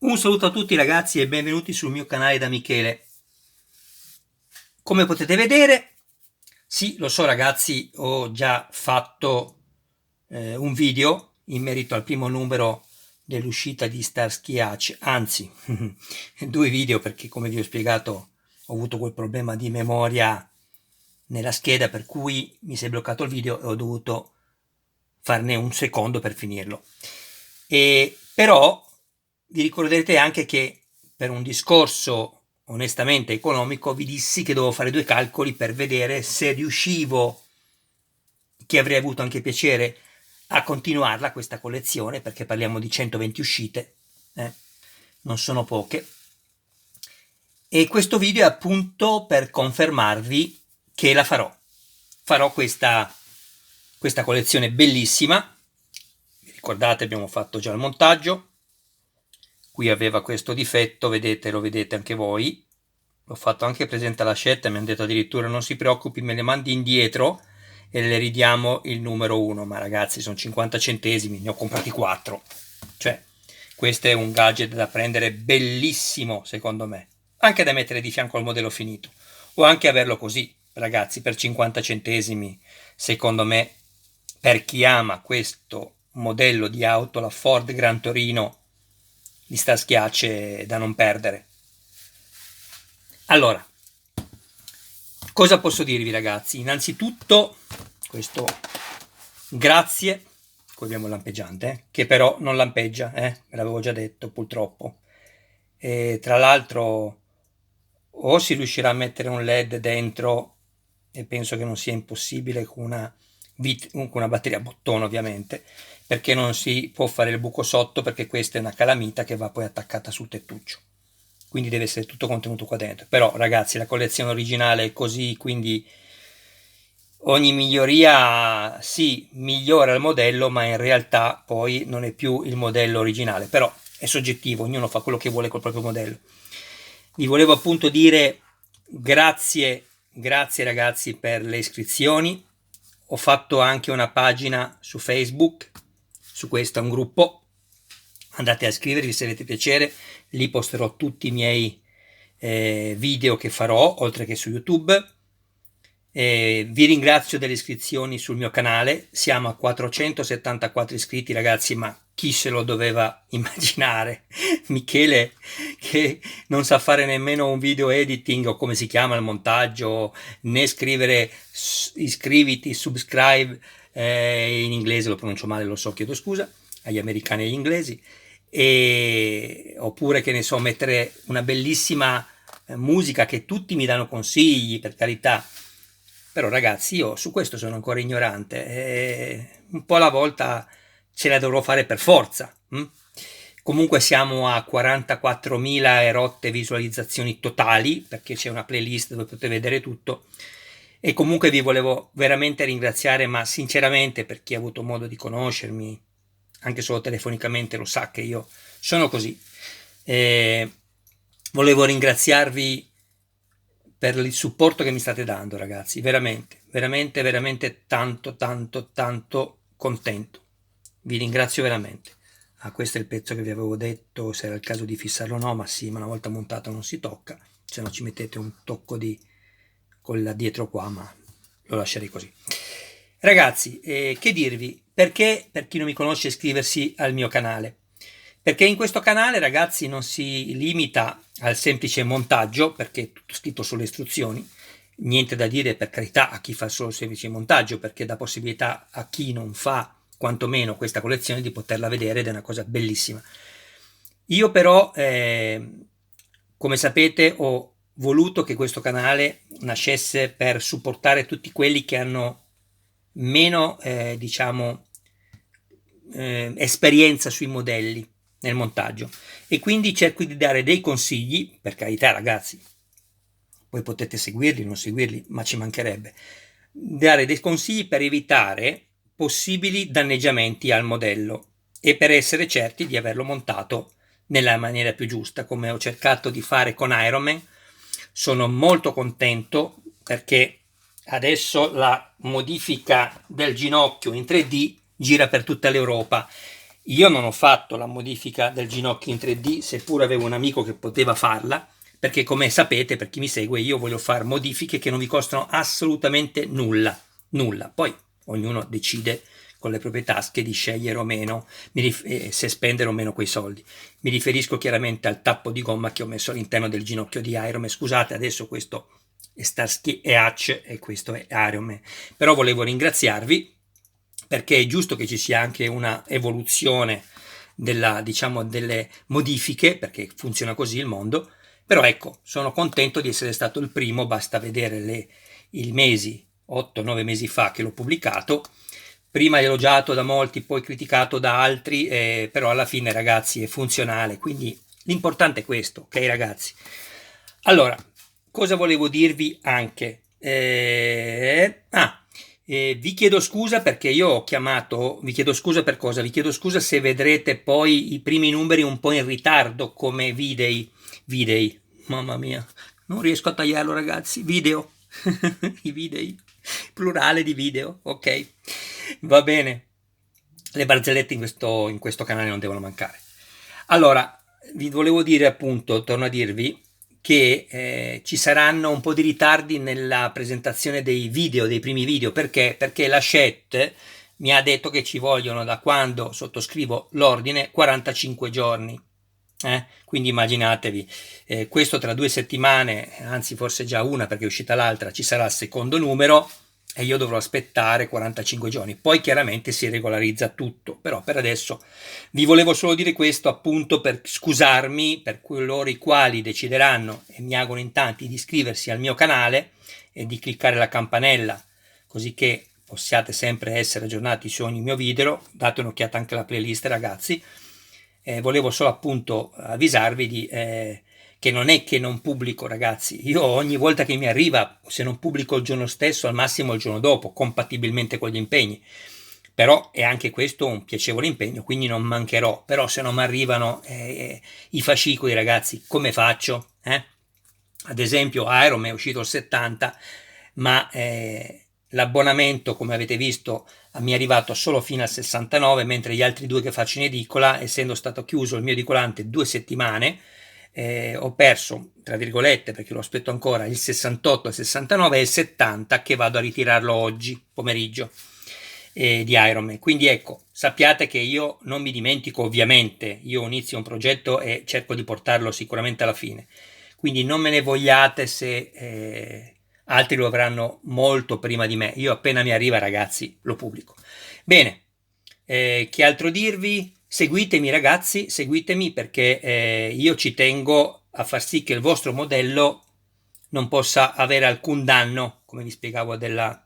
Un saluto a tutti ragazzi e benvenuti sul mio canale da Michele. Come potete vedere, sì, lo so ragazzi, ho già fatto un video in merito al primo numero dell'uscita di Starsky Hutch, anzi, due video perché come vi ho spiegato ho avuto quel problema di memoria nella scheda per cui mi si è bloccato il video e ho dovuto farne un secondo per finirlo. Però vi ricorderete anche che per un discorso onestamente economico vi dissi che dovevo fare due calcoli per vedere se riuscivo, che avrei avuto anche piacere, a continuarla questa collezione, perché parliamo di 120 uscite, non sono poche. E questo video è appunto per confermarvi che la farò questa collezione bellissima. Vi ricordate, abbiamo fatto già il montaggio. Qui aveva questo difetto, vedete, lo vedete anche voi. L'ho fatto anche presente alla scelta, mi hanno detto addirittura non si preoccupi, me le mandi indietro e le ridiamo il numero 1. Ma ragazzi, sono 50 centesimi, ne ho comprati 4. Cioè, questo è un gadget da prendere bellissimo, secondo me. Anche da mettere di fianco al modello finito. O anche averlo così, ragazzi, per 50 centesimi, secondo me, per chi ama questo modello di auto, la Ford Gran Torino, di sta schiacce da non perdere. Allora, cosa posso dirvi ragazzi? Innanzitutto, questo grazie, qui abbiamo il lampeggiante, che però non lampeggia, ve l'avevo già detto purtroppo. E tra l'altro o si riuscirà a mettere un LED dentro, e penso che non sia impossibile con una batteria a bottone ovviamente, perché non si può fare il buco sotto, perché questa è una calamita che va poi attaccata sul tettuccio, quindi deve essere tutto contenuto qua dentro. Però ragazzi, la collezione originale è così, quindi ogni miglioria sì, migliora il modello, ma in realtà poi non è più il modello originale. Però è soggettivo, ognuno fa quello che vuole col proprio modello. Vi volevo appunto dire grazie ragazzi per le iscrizioni. Ho fatto anche una pagina su Facebook, su questo è un gruppo, andate a iscrivervi se avete piacere, lì posterò tutti i miei video che farò, oltre che su YouTube. Vi ringrazio delle iscrizioni sul mio canale, siamo a 474 iscritti ragazzi, ma chi se lo doveva immaginare? Michele che non sa fare nemmeno un video editing o come si chiama il montaggio, né scrivere iscriviti, subscribe, in inglese lo pronuncio male, lo so, chiedo scusa agli americani e agli inglesi, oppure che ne so, mettere una bellissima musica, che tutti mi danno consigli, per carità. Però ragazzi, io su questo sono ancora ignorante e un po' alla volta ce la dovrò fare per forza. Comunque siamo a 44.000 e rotte visualizzazioni totali, perché c'è una playlist dove potete vedere tutto. E comunque vi volevo veramente ringraziare, ma sinceramente, per chi ha avuto modo di conoscermi, anche solo telefonicamente, lo sa che io sono così. Volevo ringraziarvi per il supporto che mi state dando ragazzi, veramente tanto contento, vi ringrazio veramente. Questo è il pezzo che vi avevo detto, se era il caso di fissarlo o no, ma sì, ma una volta montato non si tocca, se no ci mettete un tocco di colla dietro qua, ma lo lascerei così. Ragazzi, che dirvi, perché per chi non mi conosce iscriversi al mio canale? Perché in questo canale ragazzi non si limita al semplice montaggio, perché è tutto scritto sulle istruzioni, niente da dire per carità a chi fa solo il semplice montaggio, perché dà possibilità a chi non fa quantomeno questa collezione di poterla vedere ed è una cosa bellissima. Io però, come sapete, ho voluto che questo canale nascesse per supportare tutti quelli che hanno meno, diciamo, esperienza sui modelli nel montaggio, e quindi cerco di dare dei consigli, per carità ragazzi, poi potete seguirli, non seguirli, ma ci mancherebbe, dare dei consigli per evitare possibili danneggiamenti al modello e per essere certi di averlo montato nella maniera più giusta, come ho cercato di fare con Ironman. Sono molto contento perché adesso la modifica del ginocchio in 3D gira per tutta l'Europa Io non ho fatto la modifica del ginocchio in 3D, seppur avevo un amico che poteva farla, perché come sapete, per chi mi segue, io voglio fare modifiche che non vi costano assolutamente nulla, nulla. Poi ognuno decide con le proprie tasche di scegliere o meno, se spendere o meno quei soldi. Mi riferisco chiaramente al tappo di gomma che ho messo all'interno del ginocchio di Iron Man. Scusate, adesso questo è Starsky e Hutch e questo è Iron Man. Però volevo ringraziarvi perché è giusto che ci sia anche una evoluzione diciamo, delle modifiche, perché funziona così il mondo. Però ecco, sono contento di essere stato il primo, basta vedere i mesi, 8-9 mesi fa che l'ho pubblicato, prima elogiato da molti, poi criticato da altri, però alla fine ragazzi è funzionale, quindi l'importante è questo, ok ragazzi? Allora, cosa volevo dirvi anche? Vi chiedo scusa perché io ho chiamato, vi chiedo scusa per cosa? Vi chiedo scusa se vedrete poi i primi numeri un po' in ritardo come videi, mamma mia, non riesco a tagliarlo ragazzi, video, i videi, plurale di video, ok, va bene, le barzellette in questo canale non devono mancare. Allora, vi volevo dire appunto, torno a dirvi, che ci saranno un po' di ritardi nella presentazione dei video, dei primi video, perché? Perché la chat mi ha detto che ci vogliono da quando sottoscrivo l'ordine 45 giorni. Quindi immaginatevi, questo tra 2 settimane, anzi forse già una perché è uscita l'altra, ci sarà il secondo numero e io dovrò aspettare 45 giorni. Poi chiaramente si regolarizza tutto, però per adesso vi volevo solo dire questo appunto per scusarmi per coloro i quali decideranno, e mi auguro in tanti, di iscriversi al mio canale e di cliccare la campanella così che possiate sempre essere aggiornati su ogni mio video. Date un'occhiata anche alla playlist ragazzi. Volevo solo appunto avvisarvi che non è che non pubblico ragazzi, io ogni volta che mi arriva, se non pubblico il giorno stesso, al massimo il giorno dopo, compatibilmente con gli impegni, però è anche questo un piacevole impegno, quindi non mancherò. Però se non mi arrivano i fascicoli ragazzi, come faccio? Ad esempio Iron Man è uscito il 70, ma l'abbonamento come avete visto mi è arrivato solo fino al 69, mentre gli altri due che faccio in edicola, essendo stato chiuso il mio edicolante 2 settimane, ho perso, tra virgolette, perché lo aspetto ancora, il 68, il 69 e il 70 che vado a ritirarlo oggi pomeriggio di Iron Man. Quindi ecco, sappiate che io non mi dimentico, ovviamente, io inizio un progetto e cerco di portarlo sicuramente alla fine. Quindi non me ne vogliate se altri lo avranno molto prima di me. Io appena mi arriva, ragazzi, lo pubblico. Bene, che altro dirvi? Seguitemi ragazzi, seguitemi perché io ci tengo a far sì che il vostro modello non possa avere alcun danno, come vi spiegavo, della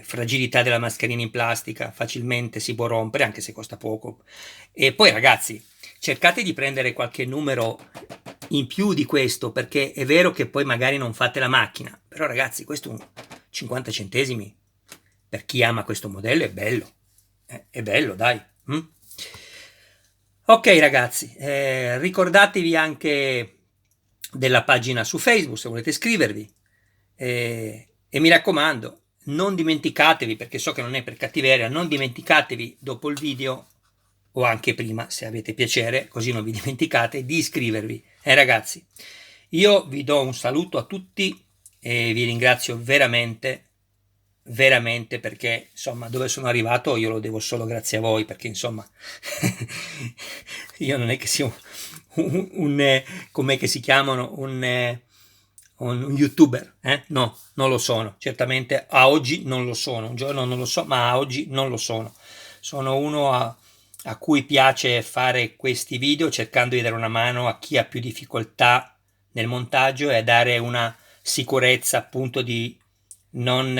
fragilità della mascherina in plastica, facilmente si può rompere anche se costa poco. E poi ragazzi, cercate di prendere qualche numero in più di questo, perché è vero che poi magari non fate la macchina, però ragazzi questo è un 50 centesimi per chi ama questo modello è bello dai. Ok ragazzi, ricordatevi anche della pagina su Facebook se volete iscrivervi, e mi raccomando, non dimenticatevi, perché so che non è per cattiveria, non dimenticatevi dopo il video o anche prima se avete piacere, così non vi dimenticate di iscrivervi. Ragazzi, io vi do un saluto a tutti e vi ringrazio veramente, veramente, perché insomma dove sono arrivato io lo devo solo grazie a voi, perché insomma io non è che sia com'è che si chiamano un youtuber, no, non lo sono, certamente a oggi non lo sono, un giorno non lo so, ma a oggi non lo sono uno a cui piace fare questi video cercando di dare una mano a chi ha più difficoltà nel montaggio e a dare una sicurezza appunto di non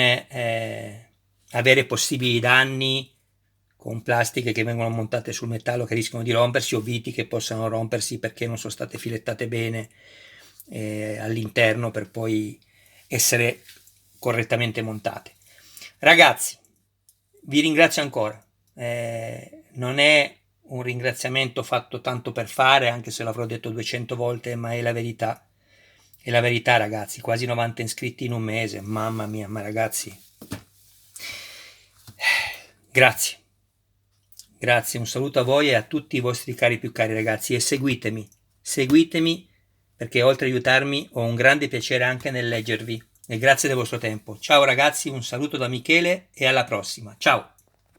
avere possibili danni con plastiche che vengono montate sul metallo che rischiano di rompersi o viti che possano rompersi perché non sono state filettate bene all'interno per poi essere correttamente montate. Ragazzi, vi ringrazio ancora. Non è un ringraziamento fatto tanto per fare, anche se l'avrò detto 200 volte, ma è la verità. È la verità, ragazzi. Quasi 90 iscritti in un mese. Mamma mia, ma ragazzi, grazie. Grazie, un saluto a voi e a tutti i vostri cari più cari ragazzi, e seguitemi perché oltre a aiutarmi ho un grande piacere anche nel leggervi, e grazie del vostro tempo. Ciao ragazzi, un saluto da Michele e alla prossima. Ciao!